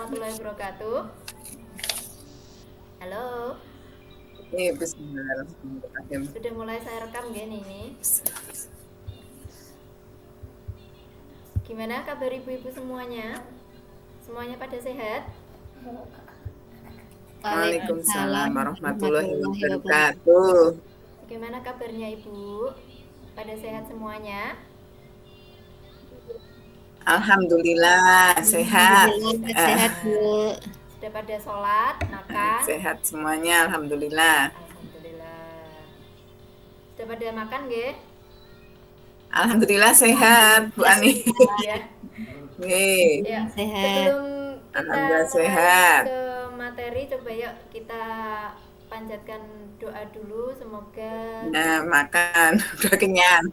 warahmatullahi wabarakatuh. Halo, Bismillahirrahmanirrahim. sudah mulai saya rekam gini nih. Gimana kabar ibu-ibu semuanya? Semuanya pada sehat? Waalaikumsalam Waalaikumsalam warahmatullahi warahmatullahi wabarakatuh. wabarakatuh. Bagaimana kabarnya ibu? Pada sehat semuanya? Alhamdulillah sehat. Alhamdulillah Eh, sehat Bu. Sudah pada sholat, makan? Sehat semuanya, alhamdulillah. Alhamdulillah. Sudah pada makan nggih? Alhamdulillah sehat, Bu Ani. Ya. Nih, Ya, Sehat. sebelum kita alhamdulillah mulai sehat. ke materi, coba yuk kita panjatkan doa dulu. Semoga Nah, makan, udah kenyang.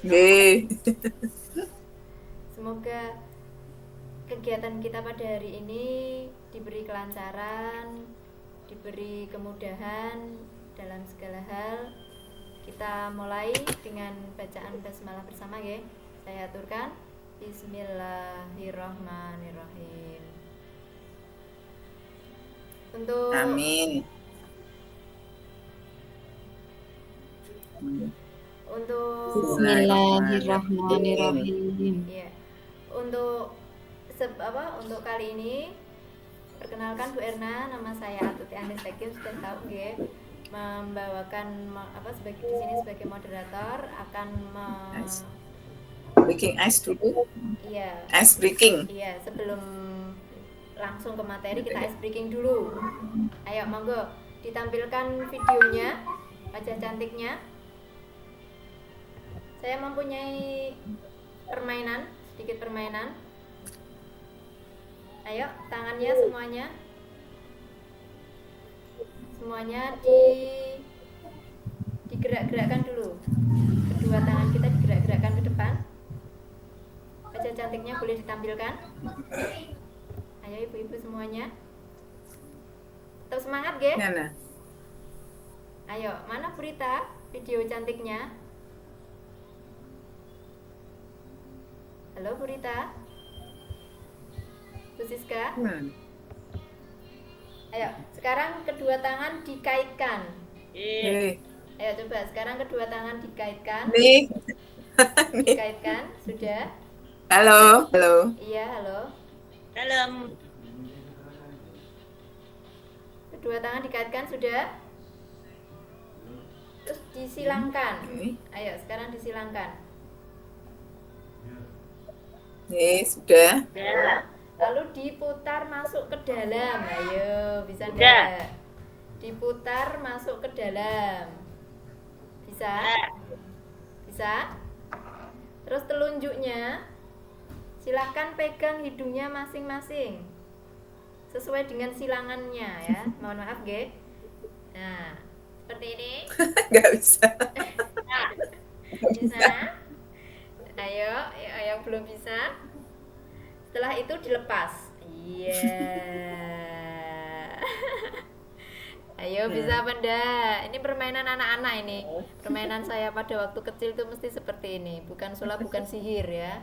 Nih, semoga kegiatan kita pada hari ini diberi kelancaran, diberi kemudahan dalam segala hal. Kita mulai dengan bacaan basmalah bersama ya. Saya aturkan. Bismillahirrahmanirrahim. Untuk amin. untuk Bismillahirrahmanirrahim. ya, untuk untuk kali ini perkenalkan Bu Erna, nama saya Atuti Anis Tekim, sudah tahu ya, membawakan sebagai di sini sebagai moderator akan Breaking ice dulu. iya Ice breaking. iya sebelum langsung ke materi kita ice breaking dulu. Ayo monggo ditampilkan videonya, wajah cantiknya. Saya mempunyai sedikit permainan. Ayo, tangannya semuanya digerak-gerakkan dulu. Kedua tangan kita digerak-gerakkan ke depan. Wajah cantiknya boleh ditampilkan. Ayo ibu-ibu semuanya. Tetap semangat, ge? Nah. Ayo, mana Purita? Video cantiknya. Halo Purita. Bu Siska. Ayo, sekarang kedua tangan dikaitkan. Ayo coba, sekarang kedua tangan dikaitkan. Nih. Dikaitkan, sudah? Halo. Iya, halo. Halo. Kedua tangan dikaitkan, sudah? Terus disilangkan. Ayo, sekarang disilangkan. Sudah. Lalu diputar masuk ke dalam. Ayo, bisa enggak? Diputar masuk ke dalam. Bisa? Bisa? Terus telunjuknya silakan pegang hidungnya masing-masing sesuai dengan silangannya ya. Mohon maaf, Ge. Nah, seperti ini. Nggak bisa. Bisa? Ayo, yang belum bisa. Setelah itu dilepas. Iya. Ayo, bisa apa enggak? Ini permainan anak-anak ini. Permainan saya pada waktu kecil itu mesti seperti ini. Bukan sulap, bukan sihir ya.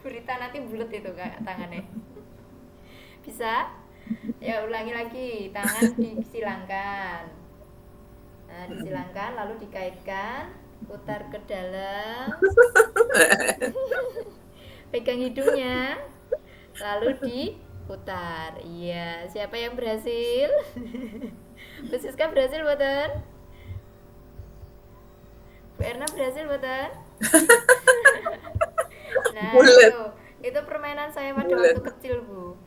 Berita nanti bulat itu Kak tangannya. Bisa? Ya, ulangi lagi. Tangan disilangkan. Nah, disilangkan lalu dikaitkan, putar ke dalam. Pegang hidungnya, lalu diputar. Iya, siapa yang berhasil? Bu Siska berhasil buatan? Bu Erna berhasil buatan? Nah, itu permainan saya pada waktu kecil, Bu.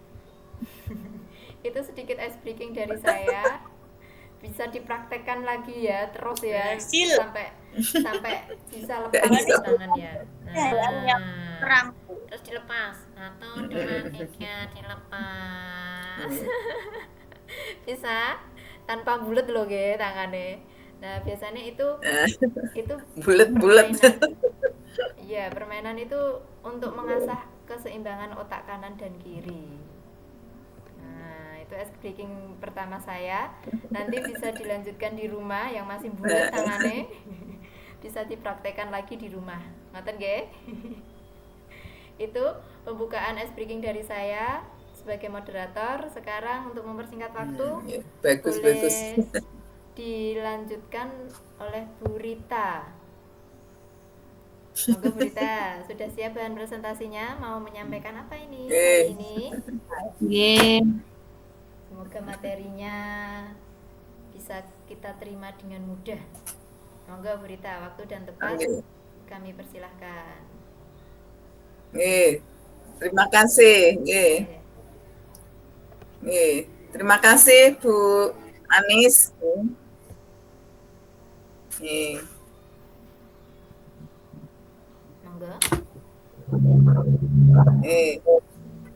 Itu sedikit ice breaking dari saya. Bisa dipraktekkan lagi ya, terus ya, sampai bisa lepas tangannya. Nah, terus dilepas. 1, 2, 3, dilepas. Bisa tanpa bulat loh ge tangannya. Nah, biasanya itu bulat. Iya, permainan itu untuk mengasah keseimbangan otak kanan dan kiri. Nah, itu ice breaking pertama saya. Nanti bisa dilanjutkan di rumah yang masih bulat tangannya. Bisa dipraktekkan lagi di rumah. Ngoten nggih? Itu pembukaan ice breaking dari saya sebagai moderator. Sekarang untuk mempersingkat waktu, Ya, bagus. boleh dilanjutkan oleh Bu Rita. Monggo Bu Rita, sudah siap bahan presentasinya? Mau menyampaikan apa ini hari ini? Semoga materinya bisa kita terima dengan mudah. Monggo Bu Rita, waktu dan tempat kami persilahkan. Terima kasih. Terima kasih Bu Anis. Monggo.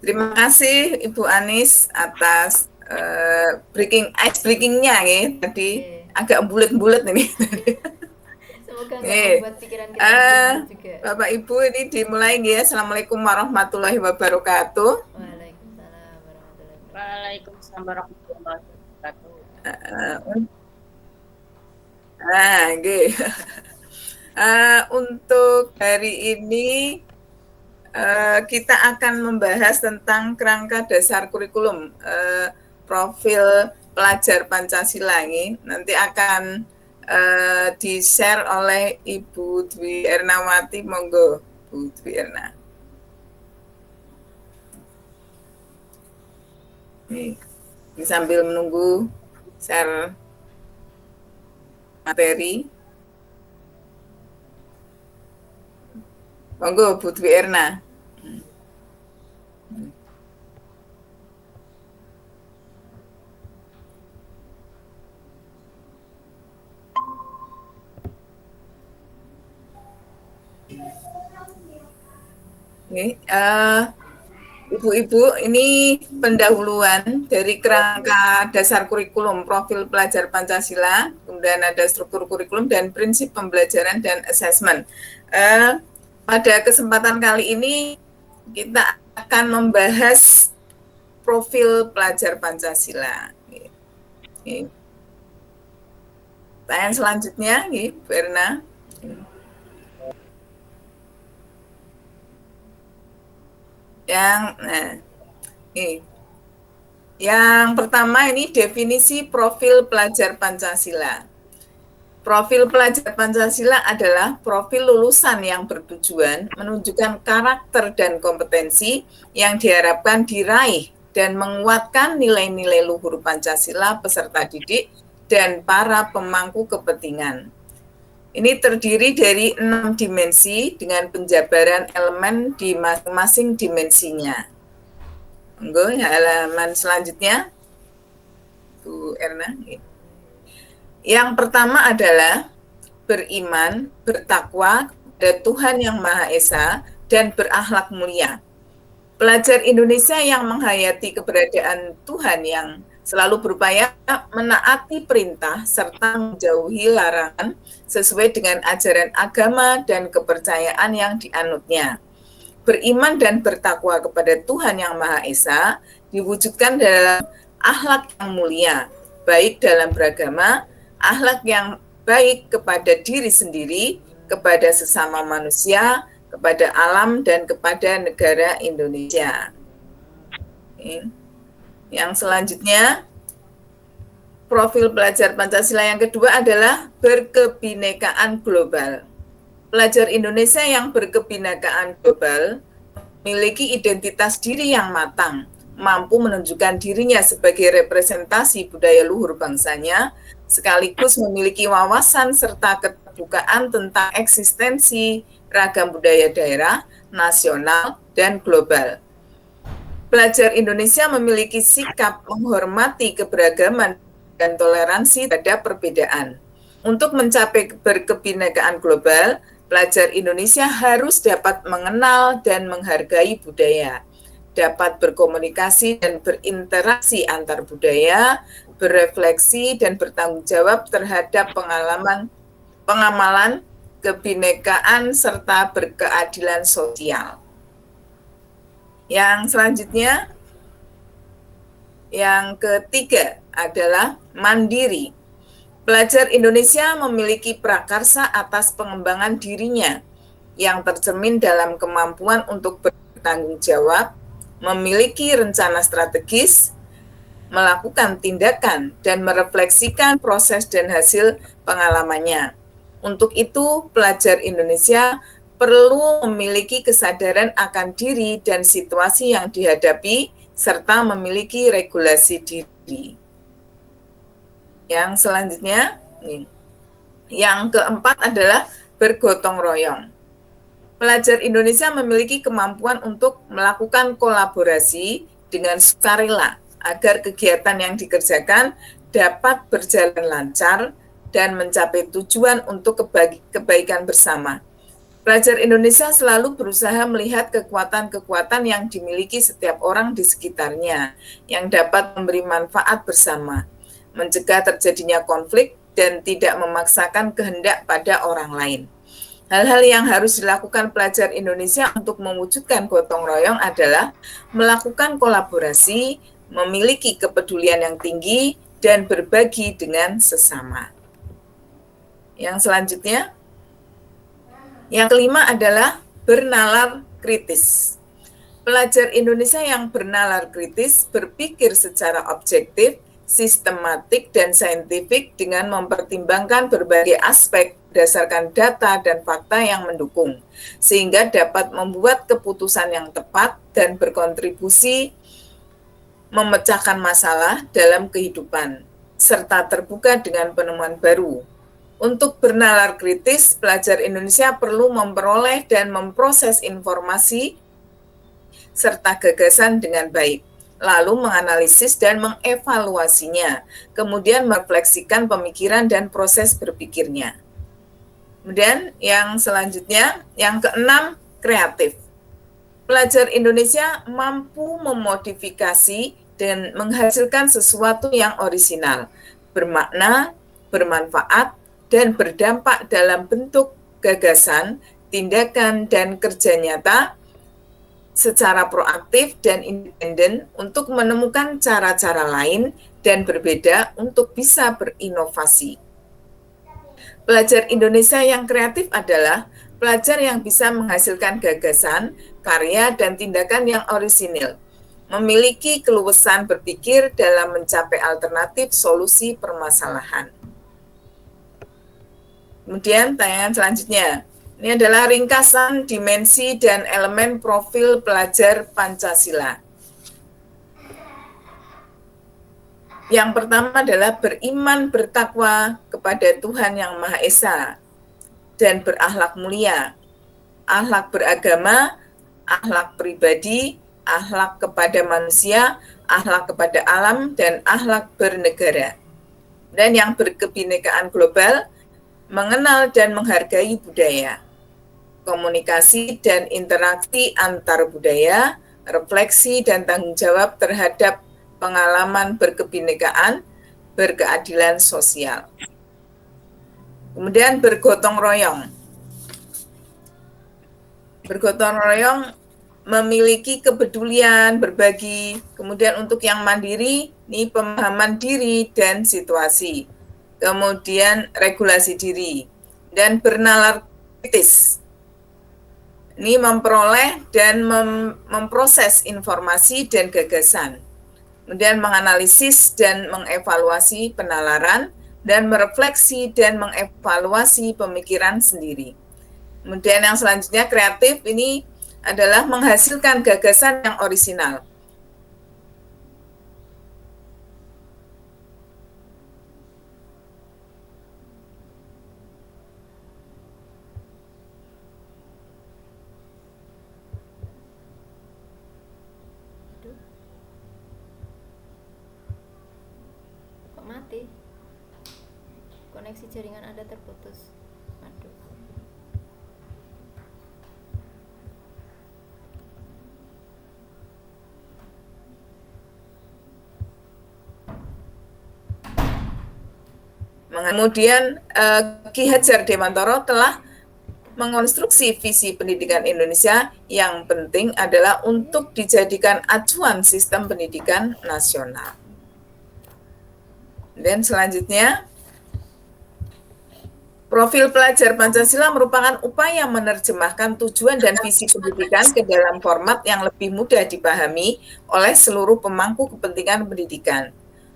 Terima kasih Ibu Anis atas ice breakingnya tadi agak bulat-bulat ini. Semoga nggak membuat pikiran kita juga. Bapak Ibu, ini dimulai ya. Assalamualaikum warahmatullahi wabarakatuh. Waalaikumsalam warahmatullahi wabarakatuh. Untuk hari ini kita akan membahas tentang kerangka dasar kurikulum profil pelajar Pancasila ini. Nanti akan di-share oleh Ibu Dwi Ernawati. Monggo Bu Dwi Erna. Ini sambil menunggu share materi. Monggo Bu Dwi Erna. Ibu-ibu, ini pendahuluan dari kerangka dasar kurikulum profil pelajar Pancasila, kemudian ada struktur kurikulum dan prinsip pembelajaran dan asesmen. Pada kesempatan kali ini kita akan membahas profil pelajar Pancasila. Pertanyaan selanjutnya, Bu Erna. Yang pertama ini definisi profil pelajar Pancasila. Profil pelajar Pancasila adalah profil lulusan yang bertujuan menunjukkan karakter dan kompetensi yang diharapkan diraih dan menguatkan nilai-nilai luhur Pancasila peserta didik dan para pemangku kepentingan. Ini terdiri dari 6 dimensi dengan penjabaran elemen di masing-masing dimensinya. Monggo, halaman selanjutnya, Bu Erna. Yang pertama adalah beriman, bertakwa kepada Tuhan Yang Maha Esa, dan berakhlak mulia. Pelajar Indonesia yang menghayati keberadaan Tuhan yang selalu berupaya menaati perintah serta menjauhi larangan sesuai dengan ajaran agama dan kepercayaan yang dianutnya. Beriman dan bertakwa kepada Tuhan Yang Maha Esa diwujudkan dalam akhlak yang mulia, baik dalam beragama, akhlak yang baik kepada diri sendiri, kepada sesama manusia, kepada alam, dan kepada negara Indonesia. Yang selanjutnya, profil pelajar Pancasila yang kedua adalah berkebinekaan global. Pelajar Indonesia yang berkebinekaan global memiliki identitas diri yang matang, mampu menunjukkan dirinya sebagai representasi budaya luhur bangsanya, sekaligus memiliki wawasan serta keterbukaan tentang eksistensi ragam budaya daerah, nasional, dan global. Pelajar Indonesia memiliki sikap menghormati keberagaman dan toleransi terhadap perbedaan. Untuk mencapai berkebinekaan global, pelajar Indonesia harus dapat mengenal dan menghargai budaya, dapat berkomunikasi dan berinteraksi antar budaya, berefleksi dan bertanggung jawab terhadap pengamalan kebinekaan serta berkeadilan sosial. Yang selanjutnya, yang ketiga adalah mandiri. Pelajar Indonesia memiliki prakarsa atas pengembangan dirinya yang tercermin dalam kemampuan untuk bertanggung jawab, memiliki rencana strategis, melakukan tindakan, dan merefleksikan proses dan hasil pengalamannya. Untuk itu, pelajar Indonesia perlu memiliki kesadaran akan diri dan situasi yang dihadapi, serta memiliki regulasi diri. Yang selanjutnya, yang keempat adalah bergotong royong. Pelajar Indonesia memiliki kemampuan untuk melakukan kolaborasi dengan sukarela agar kegiatan yang dikerjakan dapat berjalan lancar dan mencapai tujuan untuk kebaikan bersama. Pelajar Indonesia selalu berusaha melihat kekuatan-kekuatan yang dimiliki setiap orang di sekitarnya yang dapat memberi manfaat bersama, mencegah terjadinya konflik, dan tidak memaksakan kehendak pada orang lain. Hal-hal yang harus dilakukan pelajar Indonesia untuk mewujudkan gotong royong adalah melakukan kolaborasi, memiliki kepedulian yang tinggi, dan berbagi dengan sesama. Yang selanjutnya, yang kelima adalah bernalar kritis. Pelajar Indonesia yang bernalar kritis berpikir secara objektif, sistematik, dan saintifik dengan mempertimbangkan berbagai aspek berdasarkan data dan fakta yang mendukung, sehingga dapat membuat keputusan yang tepat dan berkontribusi memecahkan masalah dalam kehidupan, serta terbuka dengan penemuan baru. Untuk bernalar kritis, pelajar Indonesia perlu memperoleh dan memproses informasi serta gagasan dengan baik, lalu menganalisis dan mengevaluasinya, kemudian merefleksikan pemikiran dan proses berpikirnya. Kemudian yang selanjutnya, yang keenam, kreatif. Pelajar Indonesia mampu memodifikasi dan menghasilkan sesuatu yang orisinal, bermakna, bermanfaat, dan berdampak dalam bentuk gagasan, tindakan, dan kerja nyata secara proaktif dan independen untuk menemukan cara-cara lain dan berbeda untuk bisa berinovasi. Pelajar Indonesia yang kreatif adalah pelajar yang bisa menghasilkan gagasan, karya, dan tindakan yang orisinil, memiliki keluasan berpikir dalam mencapai alternatif solusi permasalahan. Kemudian tayangan selanjutnya, ini adalah ringkasan dimensi dan elemen profil pelajar Pancasila. Yang pertama adalah beriman bertakwa kepada Tuhan Yang Maha Esa dan berakhlak mulia, akhlak beragama, akhlak pribadi, akhlak kepada manusia, akhlak kepada alam, dan akhlak bernegara. Dan yang berkebinekaan global, mengenal dan menghargai budaya, komunikasi dan interaksi antar budaya, refleksi dan tanggung jawab terhadap pengalaman berkebinekaan, berkeadilan sosial. Kemudian bergotong royong. Bergotong royong memiliki kepedulian, berbagi. Kemudian untuk yang mandiri, ini pemahaman diri dan situasi. Kemudian regulasi diri, dan bernalar kritis. Ini memperoleh dan memproses informasi dan gagasan. Kemudian menganalisis dan mengevaluasi penalaran, dan merefleksi dan mengevaluasi pemikiran sendiri. Kemudian yang selanjutnya kreatif, ini adalah menghasilkan gagasan yang orisinal. Mati, koneksi jaringan Anda terputus. Aduh. Kemudian Ki Hajar Dewantara telah mengonstruksi visi pendidikan Indonesia yang penting adalah untuk dijadikan acuan sistem pendidikan nasional. Dan selanjutnya, Profil pelajar Pancasila merupakan upaya menerjemahkan tujuan dan visi pendidikan ke dalam format yang lebih mudah dipahami oleh seluruh pemangku kepentingan pendidikan.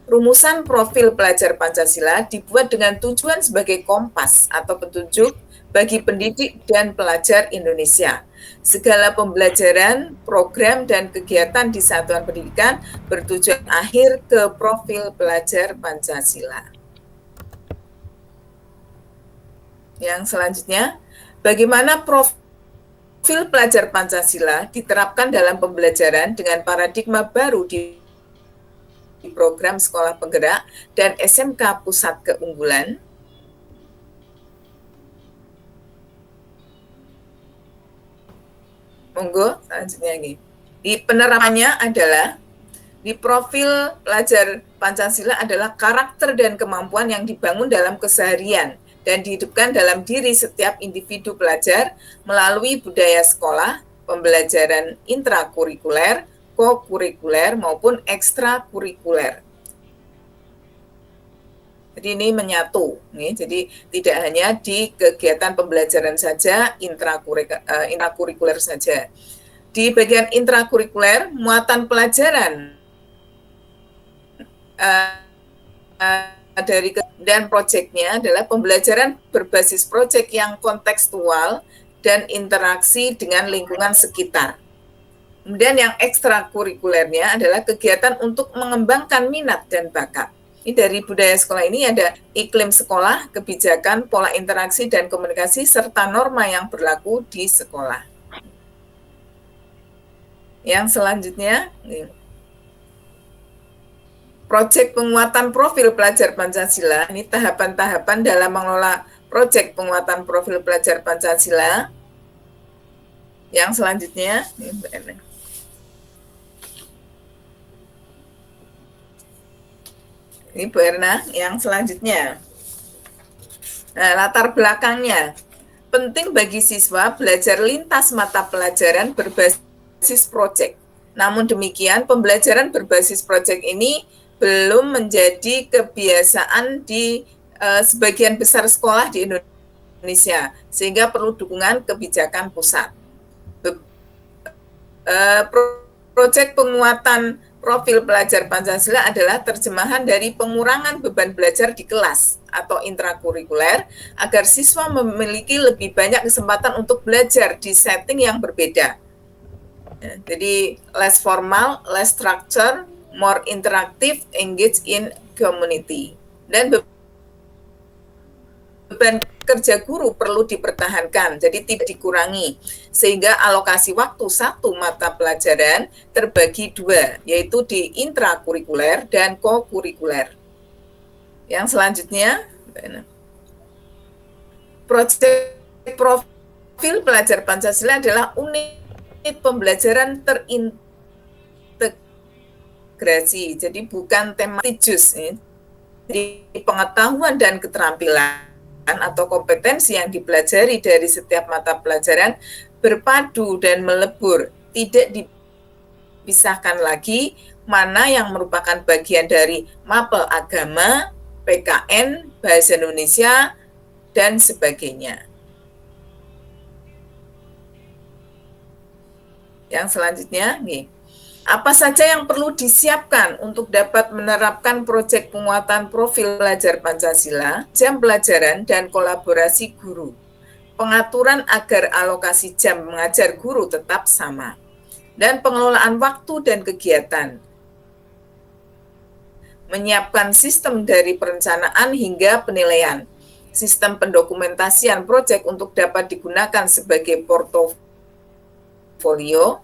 Rumusan profil pelajar Pancasila dibuat dengan tujuan sebagai kompas atau petunjuk bagi pendidik dan pelajar Indonesia. Segala pembelajaran, program, dan kegiatan di satuan pendidikan bertujuan akhir ke profil pelajar Pancasila. Yang selanjutnya, bagaimana profil pelajar Pancasila diterapkan dalam pembelajaran dengan paradigma baru di program sekolah penggerak dan SMK Pusat Keunggulan. Monggo, selanjutnya ini. Di penerapannya adalah di profil pelajar Pancasila adalah karakter dan kemampuan yang dibangun dalam keseharian dan dihidupkan dalam diri setiap individu pelajar melalui budaya sekolah, pembelajaran intrakurikuler, kokurikuler, maupun ekstrakurikuler. Jadi ini menyatu, nih. Jadi tidak hanya di kegiatan pembelajaran saja, intrakurikuler saja. Di bagian intrakurikuler, muatan pelajaran dari dan proyeknya adalah pembelajaran berbasis proyek yang kontekstual dan interaksi dengan lingkungan sekitar. Kemudian yang ekstrakurikulernya adalah kegiatan untuk mengembangkan minat dan bakat. Ini dari budaya sekolah ini ada iklim sekolah, kebijakan, pola interaksi dan komunikasi, serta norma yang berlaku di sekolah. Yang selanjutnya, proyek penguatan profil pelajar Pancasila, ini tahapan-tahapan dalam mengelola proyek penguatan profil pelajar Pancasila. Yang selanjutnya, ini Bu Erna, yang selanjutnya. Nah, latar belakangnya, penting bagi siswa belajar lintas mata pelajaran berbasis proyek. Namun demikian, pembelajaran berbasis proyek ini belum menjadi kebiasaan di sebagian besar sekolah di Indonesia, sehingga perlu dukungan kebijakan pusat. Proyek penguatan profil pelajar Pancasila adalah terjemahan dari pengurangan beban belajar di kelas atau intrakurikuler agar siswa memiliki lebih banyak kesempatan untuk belajar di setting yang berbeda. Jadi less formal, less structure, more interactive, engage in community. Dan beban kerja guru perlu dipertahankan, jadi tidak dikurangi, sehingga alokasi waktu satu mata pelajaran terbagi dua, yaitu di intrakurikuler dan kokurikuler. Yang selanjutnya, proyek profil pelajar Pancasila adalah unit pembelajaran terintegrasi. Jadi bukan tematis, jadi pengetahuan dan keterampilan atau kompetensi yang dipelajari dari setiap mata pelajaran berpadu dan melebur, tidak dipisahkan lagi mana yang merupakan bagian dari mapel agama, PKN, bahasa Indonesia, dan sebagainya. Yang selanjutnya, nih. Apa saja yang perlu disiapkan untuk dapat menerapkan proyek penguatan profil pelajar Pancasila, jam pelajaran, dan kolaborasi guru. Pengaturan agar alokasi jam mengajar guru tetap sama. Dan pengelolaan waktu dan kegiatan. Menyiapkan sistem dari perencanaan hingga penilaian. Sistem pendokumentasian proyek untuk dapat digunakan sebagai portofolio.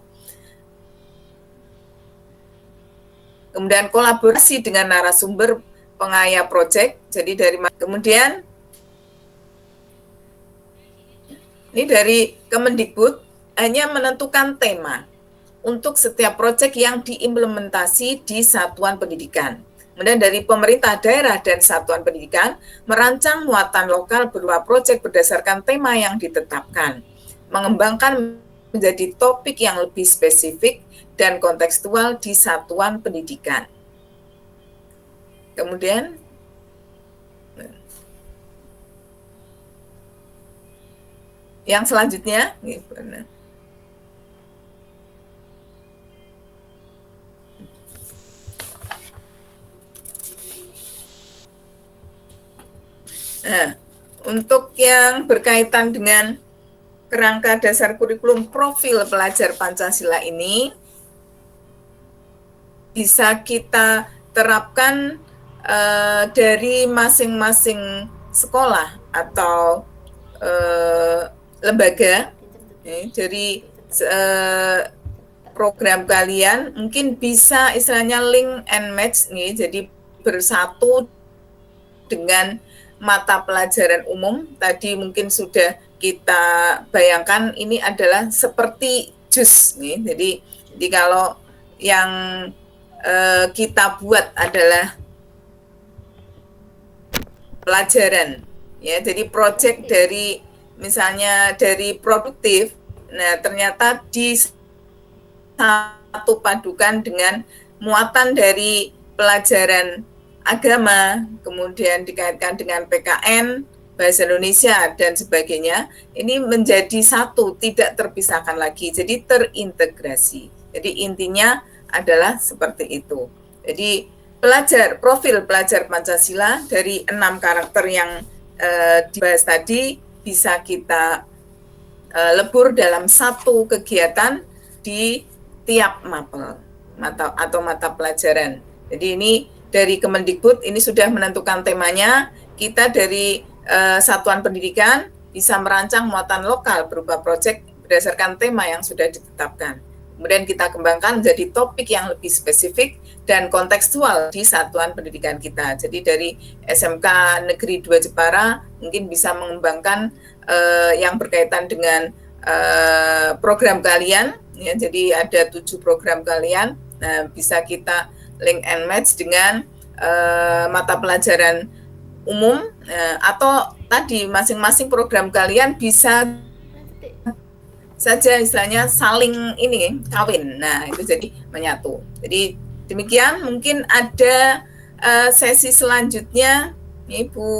Kemudian kolaborasi dengan narasumber pengaya proyek. Jadi dari kemudian ini dari Kemendikbud hanya menentukan tema untuk setiap proyek yang diimplementasi di satuan pendidikan. Kemudian dari pemerintah daerah dan satuan pendidikan merancang muatan lokal berupa proyek berdasarkan tema yang ditetapkan, mengembangkan menjadi topik yang lebih spesifik dan kontekstual di satuan pendidikan. Kemudian Yang selanjutnya, benar. Nah, untuk yang berkaitan dengan kerangka dasar kurikulum profil pelajar Pancasila ini bisa kita terapkan dari masing-masing sekolah atau lembaga. Jadi program kalian mungkin bisa istilahnya link and match nih, jadi bersatu dengan mata pelajaran umum. Tadi mungkin sudah kita bayangkan ini adalah seperti jus nih. Jadi kalau yang kita buat adalah pelajaran ya, jadi project dari misalnya dari produktif, nah ternyata di satu padukan dengan muatan dari pelajaran agama, kemudian dikaitkan dengan PKN, bahasa Indonesia, dan sebagainya, ini menjadi satu, tidak terpisahkan lagi, jadi terintegrasi. Jadi intinya adalah seperti itu. Jadi profil pelajar Pancasila dari 6 karakter yang dibahas tadi bisa kita lebur dalam satu kegiatan di tiap mapel atau mata pelajaran. Jadi ini dari Kemendikbud ini sudah menentukan temanya. Kita dari Satuan Pendidikan bisa merancang muatan lokal berupa proyek berdasarkan tema yang sudah ditetapkan. Kemudian kita kembangkan menjadi topik yang lebih spesifik dan kontekstual di satuan pendidikan kita. Jadi dari SMK Negeri 2 Jepara mungkin bisa mengembangkan yang berkaitan dengan program kalian. Ya, jadi ada 7 program kalian. Nah, bisa kita link and match dengan mata pelajaran umum atau tadi masing-masing program kalian bisa saja istilahnya saling ini kawin. Nah, itu jadi menyatu. Jadi demikian, mungkin ada sesi selanjutnya Ibu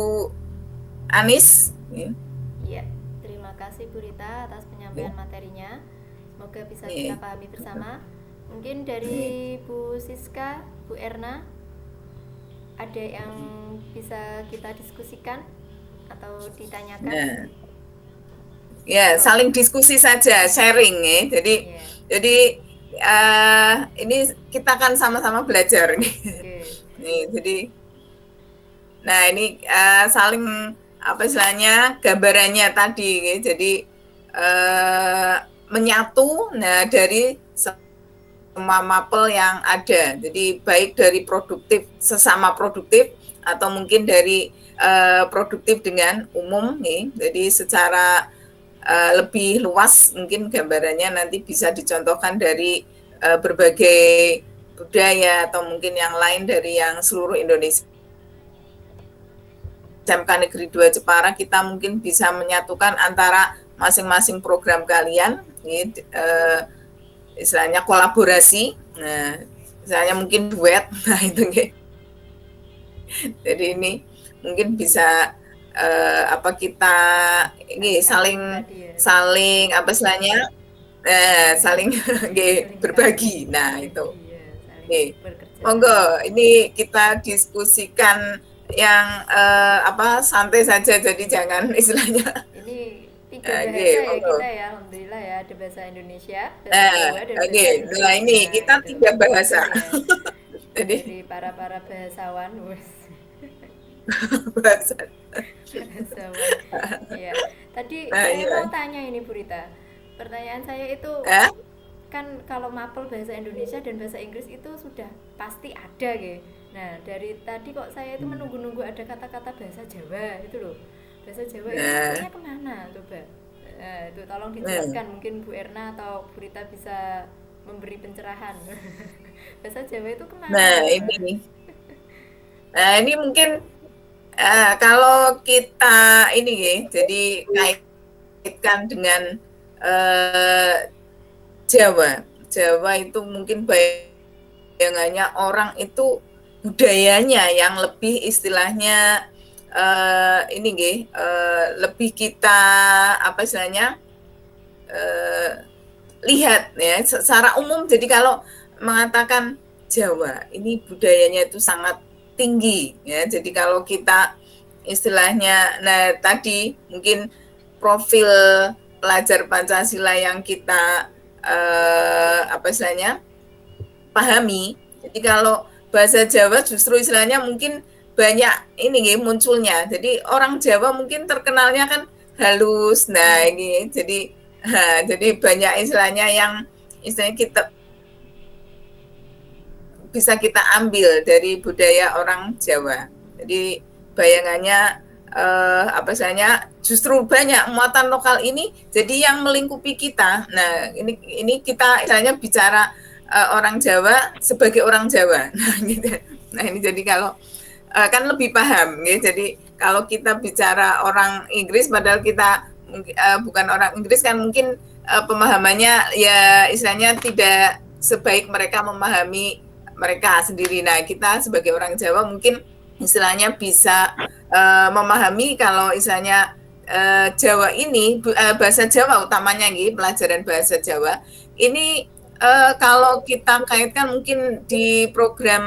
Anis. Iya, terima kasih Bu Rita atas penyampaian materinya. Semoga bisa kita pahami bersama. Mungkin dari Bu Siska, Bu Erna, ada yang bisa kita diskusikan atau ditanyakan? Ya, saling diskusi saja, sharing ya. Jadi ini kita kan sama-sama belajar nih. Nih, jadi nah ini saling apa istilahnya gambarannya tadi ya. Jadi menyatu nah dari semua mapel yang ada. Jadi baik dari produktif sesama produktif atau mungkin dari produktif dengan umum nih. Jadi secara lebih luas mungkin gambarannya nanti bisa dicontohkan dari berbagai budaya atau mungkin yang lain dari yang seluruh Indonesia. SMK Negeri 2 Jepara kita mungkin bisa menyatukan antara masing-masing program kalian, istilahnya kolaborasi, nah, misalnya mungkin duet, nah itu gitu. Jadi ini mungkin bisa kita ini saling apa istilahnya saling berbagi. Nah itu. Monggo ini kita diskusikan yang santai saja, jadi jangan istilahnya. Ini 3 bahasa ya kita ya, alhamdulillah ya, ada bahasa Indonesia, bahasa Jawa, dan bahasa Indonesia. Nah ini kita 3 bahasa. Jadi para bahasawan, bahasawan. Ya. Tadi saya mau tanya ini Bu Rita. Pertanyaan saya itu kan kalau mapel bahasa Indonesia dan bahasa Inggris itu sudah pasti ada gitu. Nah, dari tadi kok saya itu menunggu-nunggu ada kata-kata bahasa Jawa itu loh. Bahasa Jawa itu maksudnya kemana coba? Itu tolong dijelaskan, mungkin Bu Erna atau Bu Rita bisa memberi pencerahan. Bahasa Jawa itu kemana? Nah ini mungkin kalau kita ini ya, jadi kaitkan dengan Jawa itu mungkin bayangannya orang itu budayanya yang lebih istilahnya ini nggih, lebih kita apa istilahnya, lihat ya secara umum. Jadi kalau mengatakan Jawa ini budayanya itu sangat tinggi ya. Jadi kalau kita istilahnya, nah tadi mungkin profil pelajar Pancasila yang kita apa istilahnya pahami. Jadi kalau bahasa Jawa justru istilahnya mungkin banyak ini munculnya. Jadi orang Jawa mungkin terkenalnya kan halus. Nah, ini jadi banyak istilahnya yang istilahnya kita bisa kita ambil dari budaya orang Jawa. Jadi bayangannya apa istilahnya justru banyak muatan lokal ini jadi yang melingkupi kita. Nah, ini kita istilahnya bicara orang Jawa sebagai orang Jawa. Nah, gitu. Nah, ini jadi kalau kan lebih paham ya. Jadi kalau kita bicara orang Inggris padahal kita bukan orang Inggris kan mungkin pemahamannya ya istilahnya tidak sebaik mereka memahami mereka sendiri. Nah, kita sebagai orang Jawa mungkin istilahnya bisa memahami kalau istilahnya Jawa ini bahasa Jawa utamanya nih, pelajaran bahasa Jawa ini kalau kita kaitkan mungkin di program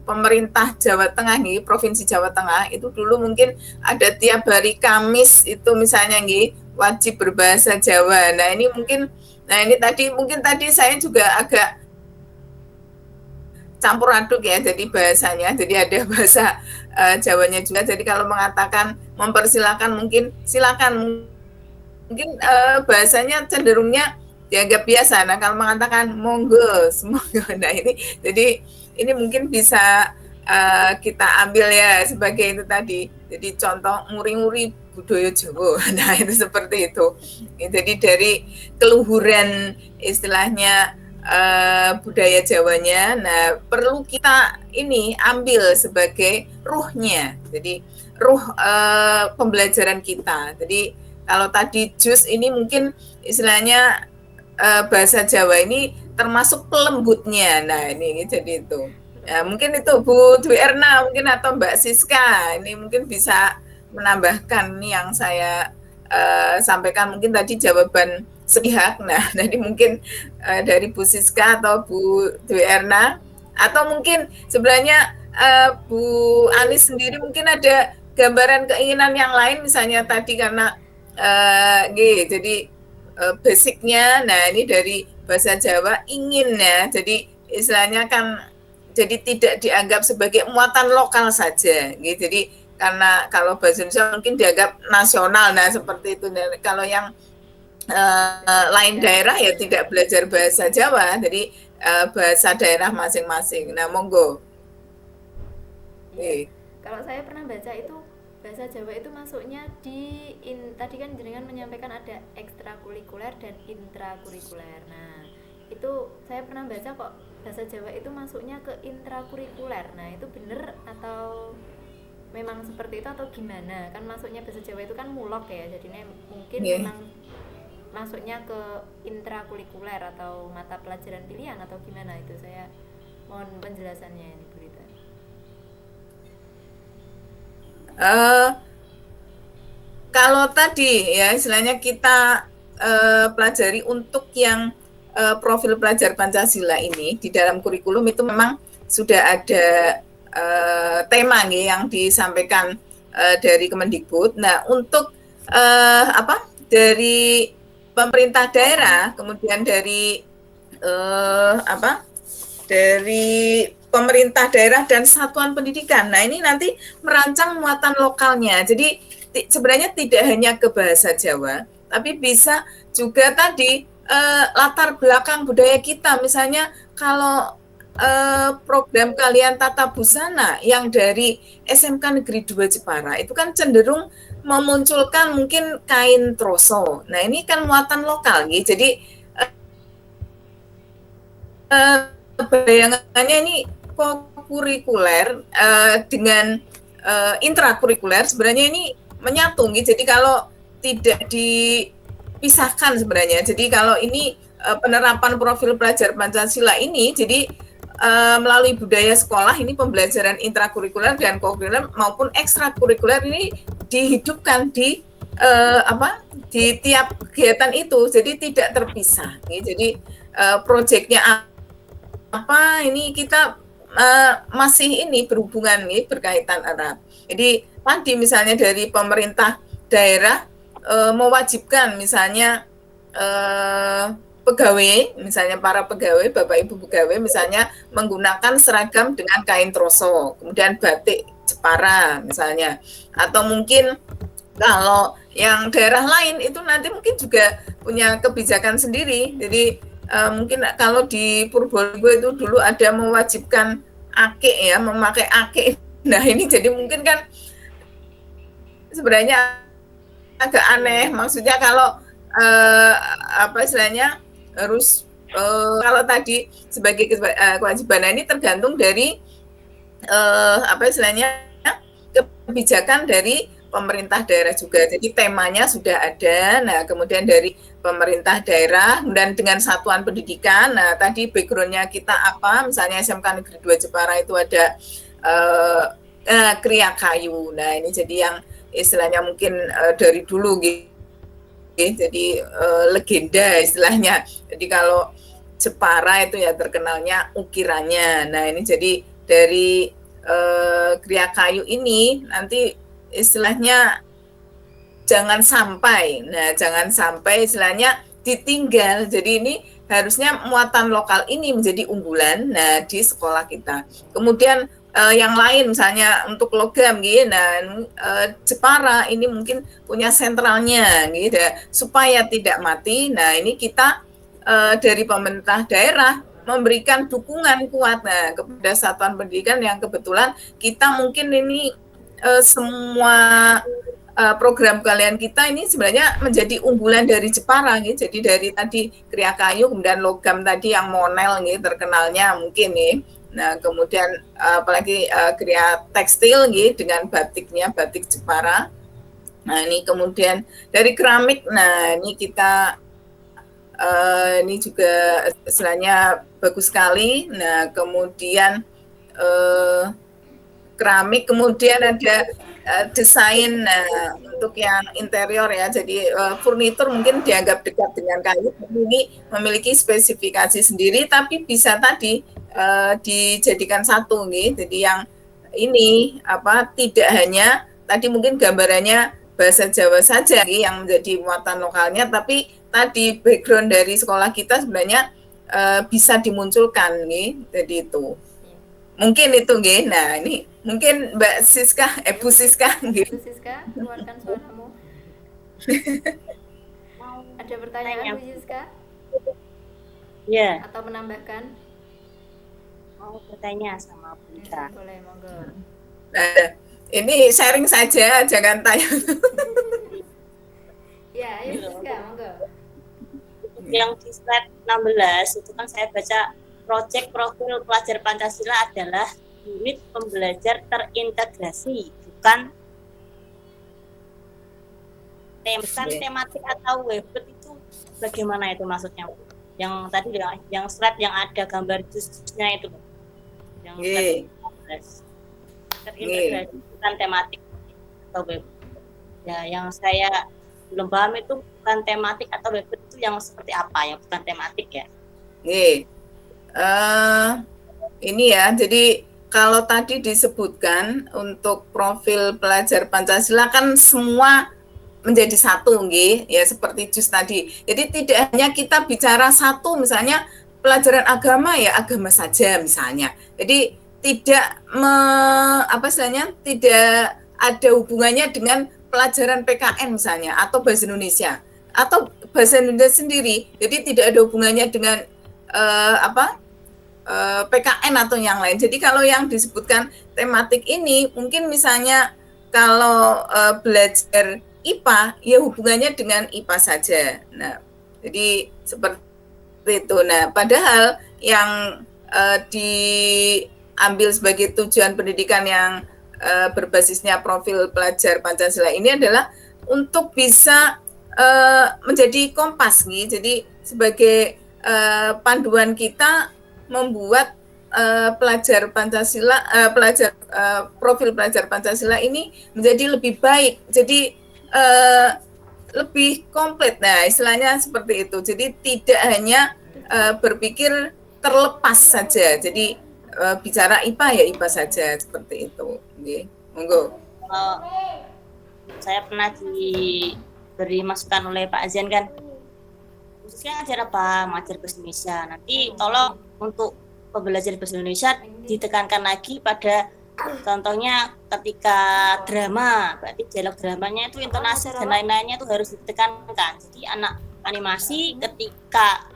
pemerintah Jawa Tengah nih, Provinsi Jawa Tengah itu dulu mungkin ada tiap hari Kamis itu misalnya nih wajib berbahasa Jawa. Nah, ini tadi saya juga agak campur aduk ya, jadi bahasanya, jadi ada bahasa Jawanya juga. Jadi kalau mengatakan mempersilahkan mungkin silakan, mungkin bahasanya cenderungnya dianggap biasa. Nah, kalau mengatakan monggo, semoga, nah ini mungkin bisa kita ambil ya sebagai itu tadi. Jadi contoh nguri-nguri budaya Jawa. Nah, itu seperti itu. Jadi dari keluhuran istilahnya budaya Jawanya, nah perlu kita ini ambil sebagai ruhnya. Jadi ruh pembelajaran kita. Jadi kalau tadi jus ini mungkin istilahnya bahasa Jawa ini termasuk pelembutnya. Nah, ini jadi itu. Ya, mungkin itu Bu Dwi Erna mungkin atau Mbak Siska ini mungkin bisa menambahkan nih yang saya sampaikan, mungkin tadi jawaban sepihak. Nah, jadi mungkin dari Bu Siska atau Bu Dwi Erna atau mungkin sebenarnya Bu Anis sendiri mungkin ada gambaran keinginan yang lain misalnya tadi karena jadi basicnya, nah ini dari bahasa Jawa ingin ya, jadi istilahnya kan jadi tidak dianggap sebagai muatan lokal saja, gitu. Jadi karena kalau bahasa Indonesia mungkin dianggap nasional, nah seperti itu. Nah, kalau yang lain daerah ya tidak belajar bahasa Jawa, jadi bahasa daerah masing-masing. Nah, monggo. Kalau saya pernah baca itu bahasa Jawa itu masuknya di tadi kan jenengan menyampaikan ada ekstrakurikuler dan intrakurikuler. Nah, itu saya pernah baca kok bahasa Jawa itu masuknya ke intrakurikuler. Nah, itu benar atau memang seperti itu atau gimana? Kan masuknya bahasa Jawa itu kan mulok ya, jadinya mungkin memang masuknya ke intrakurikuler atau mata pelajaran pilihan atau gimana, itu saya mohon penjelasannya ini Bu Rita. Kalau tadi ya istilahnya kita pelajari untuk yang profil pelajar Pancasila ini di dalam kurikulum itu memang sudah ada tema nih yang disampaikan dari Kemendikbud. Nah, untuk dari pemerintah daerah, kemudian dari dari pemerintah daerah dan satuan pendidikan. Nah, ini nanti merancang muatan lokalnya. Jadi sebenarnya tidak hanya ke bahasa Jawa, tapi bisa juga tadi latar belakang budaya kita. Misalnya kalau program kalian Tata Busana yang dari SMK Negeri 2 Jepara itu kan cenderung memunculkan mungkin kain troso. Nah, ini kan muatan lokal gitu. Jadi bayangannya ini kurikuler dengan intrakurikuler sebenarnya ini menyatu gitu. Jadi kalau tidak dipisahkan sebenarnya. Jadi kalau ini penerapan profil pelajar Pancasila ini jadi melalui budaya sekolah ini pembelajaran intrakurikuler dan kokurikuler maupun ekstrakurikuler ini dihidupkan di di tiap kegiatan itu, jadi tidak terpisah. Jadi proyeknya apa ini kita masih ini berhubungan nih, berkaitan erat. Jadi tadi misalnya dari pemerintah daerah mewajibkan misalnya pegawai, misalnya para pegawai, Bapak Ibu pegawai misalnya menggunakan seragam dengan kain troso, kemudian batik Jepara misalnya, atau mungkin kalau yang daerah lain itu nanti mungkin juga punya kebijakan sendiri. Jadi mungkin kalau di Purbolinggo itu dulu ada mewajibkan ake ya, memakai ake. Nah ini jadi mungkin kan sebenarnya agak aneh. Maksudnya kalau apa istilahnya harus kalau tadi sebagai kewajiban ini tergantung dari apa istilahnya kebijakan dari pemerintah daerah juga. Jadi temanya sudah ada. Nah, kemudian dari pemerintah daerah dan dengan satuan pendidikan. Nah, tadi background-nya kita apa? Misalnya SMK Negeri 2 Jepara itu ada kriya kayu. Nah, ini jadi yang istilahnya mungkin dari dulu gitu. Jadi legenda istilahnya. Jadi kalau Jepara itu ya terkenalnya ukirannya. Nah, ini jadi dari kriya kayu ini nanti istilahnya jangan sampai istilahnya ditinggal. Jadi ini harusnya muatan lokal ini menjadi unggulan di sekolah kita. Kemudian yang lain misalnya untuk logam gitu, Jepara ini mungkin punya sentralnya gitu supaya tidak mati. Nah, ini kita dari pemerintah daerah memberikan dukungan kuat kepada satuan pendidikan yang kebetulan kita mungkin ini semua program kalian kita ini sebenarnya menjadi unggulan dari Jepara gitu. Jadi dari tadi kriya kayu, kemudian logam tadi yang monel gitu terkenalnya mungkin nih. Nah, kemudian apalagi kriya tekstil gitu dengan batiknya, batik Jepara. Nah, ini kemudian dari keramik. Nah, ini kita ini juga istilahnya bagus sekali. Nah, kemudian keramik, kemudian ada desain untuk yang interior ya, jadi furnitur mungkin dianggap dekat dengan kayu, ini memiliki spesifikasi sendiri, tapi bisa tadi dijadikan satu nih. Jadi yang ini apa tidak hanya tadi mungkin gambarannya bahasa Jawa saja nih, yang menjadi muatan lokalnya, tapi tadi background dari sekolah kita sebenarnya bisa dimunculkan nih, jadi itu. Mungkin itu nggih. Nah, ini mungkin Mbak Siska, Bu Siska nggih. Bu Siska, keluarkan suaramu. Ada pertanyaan Bu Siska? Ya. Atau menambahkan? Mau bertanya sama Bu Ika. Boleh, monggo. Nah, ini sharing saja, jangan tanya. Ya, ayo Siska, monggo. Yang di slide 16 itu kan saya baca proyek profil pelajar Pancasila adalah unit pembelajar terintegrasi, bukan tematik atau webet. Itu bagaimana itu maksudnya? Yang tadi yang slide yang ada gambar jusnya itu, yang terintegrasi bukan tematik atau webet. Ya, yang saya belum paham itu bukan tematik atau webet itu yang seperti apa, yang bukan tematik ya? Ini ya, jadi kalau tadi disebutkan untuk profil pelajar Pancasila kan semua menjadi satu nggih, ya seperti jus tadi. Jadi tidak hanya kita bicara satu, misalnya pelajaran agama ya agama saja misalnya. Jadi tidak tidak ada hubungannya dengan pelajaran PKN misalnya atau bahasa Indonesia atau bahasa Indonesia sendiri. Jadi tidak ada hubungannya dengan PKN atau yang lain. Jadi kalau yang disebutkan tematik ini mungkin misalnya kalau belajar IPA ya hubungannya dengan IPA saja. Nah, jadi seperti itu. Nah, padahal yang diambil sebagai tujuan pendidikan yang berbasisnya profil pelajar Pancasila ini adalah untuk bisa menjadi kompas nih. Jadi sebagai panduan kita membuat pelajar Pancasila, profil pelajar Pancasila ini menjadi lebih baik, jadi lebih komplit. Nah, istilahnya seperti itu. Jadi tidak hanya berpikir terlepas saja. Jadi bicara IPA ya IPA saja seperti itu. Oke, monggo. Saya pernah diberi masukan oleh Pak Azian kan, khususnya ajar apa, mengajar bahasa Indonesia. Nanti tolong untuk pembelajaran bahasa Indonesia ditekankan lagi pada contohnya ketika drama, berarti dialog dramanya itu intonasi dan lain-lainnya itu harus ditekankan. Jadi anak animasi ketika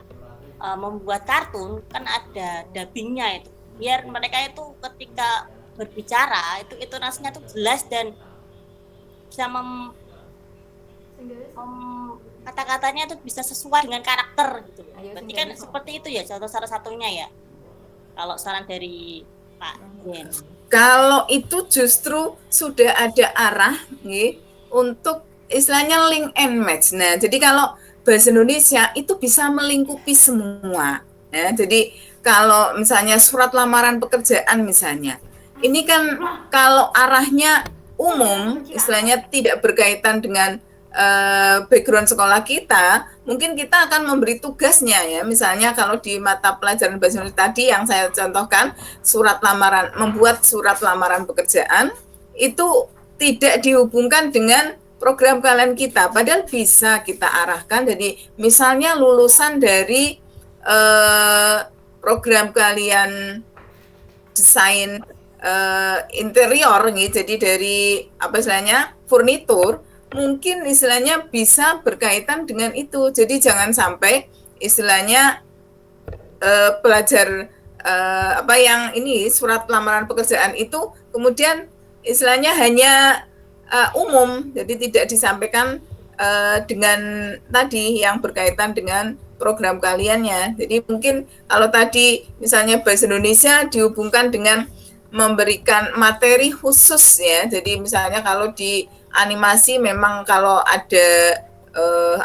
membuat kartun kan ada dubbingnya itu, biar mereka itu ketika berbicara itu intonasinya itu jelas dan bisa kata-katanya itu bisa sesuai dengan karakter gitu. Berarti kan seperti itu ya, contoh salah satunya ya. Kalau saran dari Pak Jen. Kalau itu justru sudah ada arah nih, untuk istilahnya link and match. Nah, jadi kalau bahasa Indonesia itu bisa melingkupi semua. Ya, jadi kalau misalnya surat lamaran pekerjaan misalnya, ini kan kalau arahnya umum, istilahnya tidak berkaitan dengan background sekolah kita, mungkin kita akan memberi tugasnya ya. Misalnya kalau di mata pelajaran bahasa Indonesia tadi yang saya contohkan, membuat surat lamaran pekerjaan itu tidak dihubungkan dengan program kalian kita, padahal bisa kita arahkan. Jadi misalnya lulusan dari program kalian desain interior nih, jadi dari apa istilahnya furnitur, mungkin istilahnya bisa berkaitan dengan itu. Jadi jangan sampai istilahnya pelajar apa yang ini surat lamaran pekerjaan itu kemudian istilahnya hanya umum, jadi tidak disampaikan dengan tadi yang berkaitan dengan program kaliannya. Jadi mungkin kalau tadi misalnya bahasa Indonesia dihubungkan dengan memberikan materi khusus ya. Jadi misalnya kalau di animasi memang kalau ada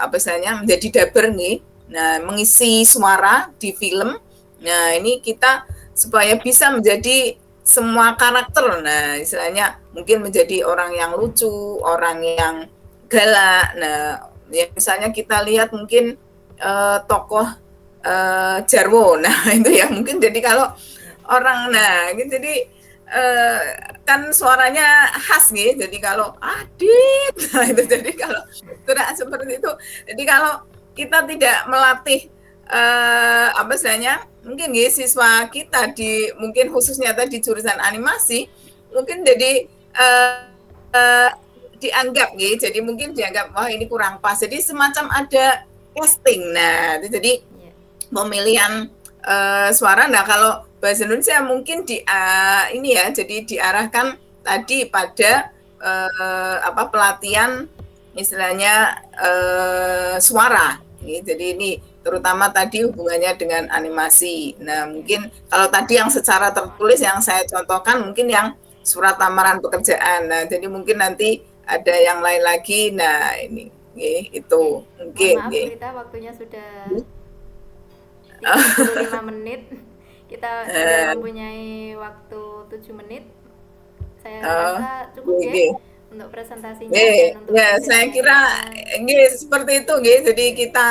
apa istilahnya menjadi dubber nih, nah mengisi suara di film. Nah ini kita supaya bisa menjadi semua karakter. Nah istilahnya mungkin menjadi orang yang lucu, orang yang galak. Nah ya misalnya kita lihat mungkin tokoh Jarwo. Nah itu ya mungkin jadi kalau orang, nah jadi kan suaranya khas nih, jadi kalau Adit, nah itu jadi kalau gerak seperti itu. Jadi kalau kita tidak melatih apa istilahnya, mungkin nih siswa kita di mungkin khususnya tadi jurusan animasi, mungkin jadi dianggap nih, jadi mungkin dianggap wah ini kurang pas. Jadi semacam ada casting. Nah, jadi pemilihan suara. Nah, kalau bahasa Indonesia mungkin ini ya, jadi diarahkan tadi pada apa pelatihan istilahnya suara. Jadi ini terutama tadi hubungannya dengan animasi. Nah, mungkin kalau tadi yang secara tertulis yang saya contohkan mungkin yang surat lamaran pekerjaan. Nah, jadi mungkin nanti ada yang lain lagi. Nah, ini itu mungkin. Maaf, kita waktunya sudah 35 menit. Kita sudah mempunyai waktu 7 menit. Saya rasa cukup ya untuk presentasinya. Untuk saya kira seperti itu. Jadi kita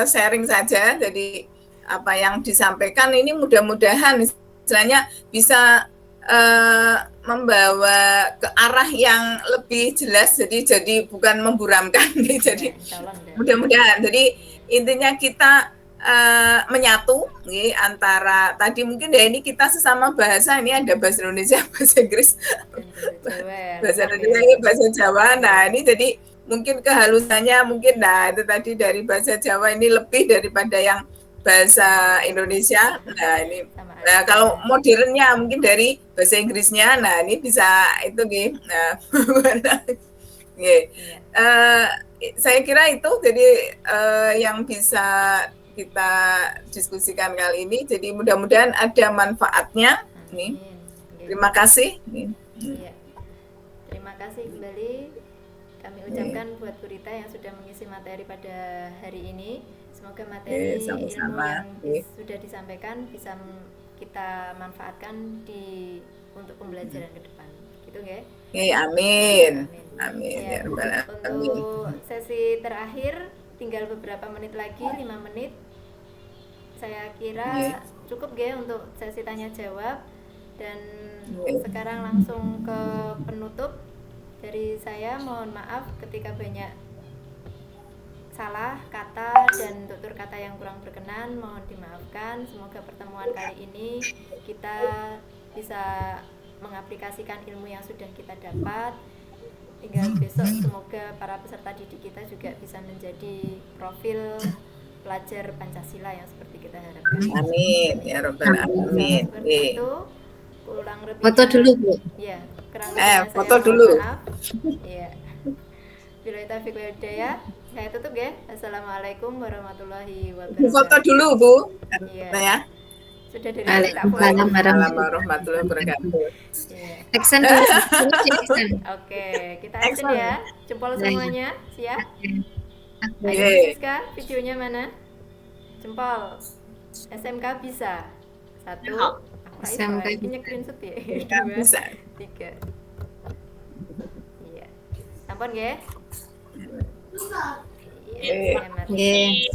sharing saja. Jadi apa yang disampaikan ini mudah-mudahan istilahnya bisa membawa ke arah yang lebih jelas. Jadi bukan memburamkan. Jadi mudah-mudahan. Jadi intinya kita menyatu antara tadi mungkin ya ini kita sesama bahasa, ini ada bahasa Indonesia, bahasa Inggris, bahasa Indonesia ini bahasa Jawa. Nah ini jadi mungkin kehalusannya mungkin nah itu tadi dari bahasa Jawa ini lebih daripada yang bahasa Indonesia. Nah ini kalau modernnya mungkin dari bahasa Inggrisnya. Nah ini bisa itu nih. Nah saya kira itu jadi yang bisa kita diskusikan kali ini. Jadi mudah-mudahan ada manfaatnya. Nih. Terima kasih. Ya. Terima kasih kembali kami ucapkan buat Bu Rita yang sudah mengisi materi pada hari ini. Semoga materi ilmu yang sudah disampaikan bisa kita manfaatkan untuk pembelajaran ke depan. Gitu nggih? Amin. Amin ya rabbal alamin. Untuk sesi terakhir tinggal beberapa menit lagi, 5 menit. Saya kira cukup nggih untuk sesi tanya jawab, dan sekarang langsung ke penutup dari saya. Mohon maaf ketika banyak salah kata dan tutur kata yang kurang berkenan, mohon dimaafkan. Semoga pertemuan kali ini kita bisa mengaplikasikan ilmu yang sudah kita dapat. Hingga besok semoga para peserta didik kita juga bisa menjadi profil pelajar Pancasila yang seperti kita harapkan. Amin ya rabbal alamin. Seperti itu. Kurang lebihnya, Foto dulu, Bu. Ya, kurang lebihnya foto saya dulu. mohon maaf. Iya. Billahi taufiq wal hidayah. Saya tutup ya. Assalamualaikum warahmatullahi wabarakatuh. Foto dulu, Bu. Iya. Ya. Sudah dari Waalaikumsalam Warahmatullahi wabarakatuh. Iya. Action dulu. Action. Oke, kita action ya. Jempol semuanya, siap? Ayo Oke. Siska, videonya mana? Jempol. SMK bisa. 1. SMK Ini screenshot ya. Bisa. 2, 3. Iya. Sampun nggih? Iya, Oke. hemat. Nggih.